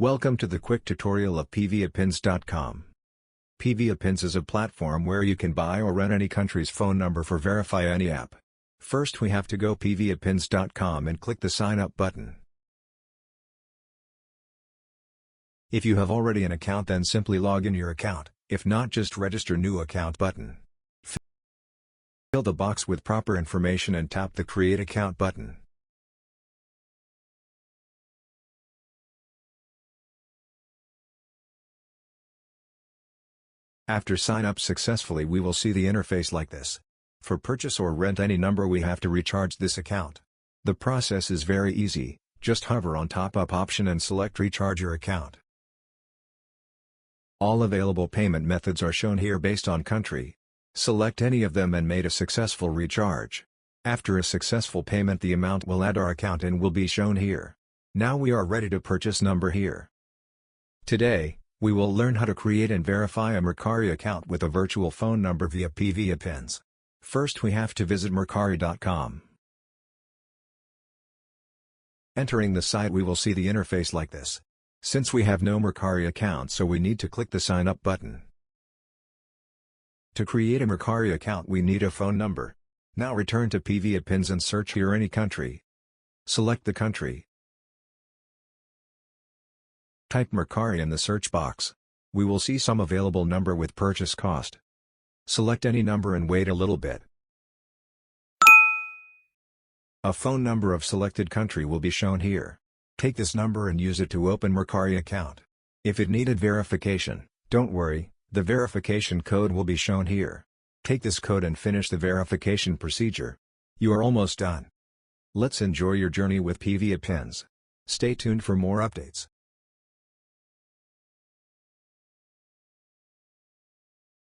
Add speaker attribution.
Speaker 1: Welcome to the quick tutorial of PVAPins.com. PVAPins is a platform where you can buy or rent any country's phone number for verify any app. First we have to go PVAPins.com and click the sign up button. If you have already an account, then simply log in your account, if not just register new account button. Fill the box with proper information and tap the create account button. After sign up successfully, we will see the interface like this. For purchase or rent any number, we have to recharge this account. The process is very easy, just hover on top up option and select recharge your account. All available payment methods are shown here based on country. Select any of them and made a successful recharge. After a successful payment, the amount will add our account and will be shown here. Now we are ready to purchase number here. Today, we will learn how to create and verify a Mercari account with a virtual phone number via PVAPins. First we have to visit Mercari.com. Entering the site, we will see the interface like this. Since we have no Mercari account, so we need to click the sign up button. To create a Mercari account, we need a phone number. Now return to PVAPins and search here any country. Select the country. Type Mercari in the search box. We will see some available number with purchase cost. Select any number and wait a little bit. A phone number of selected country will be shown here. Take this number and use it to open Mercari account. If it needed verification, don't worry, the verification code will be shown here. Take this code and finish the verification procedure. You are almost done. Let's enjoy your journey with PVAPins. Stay tuned for more updates.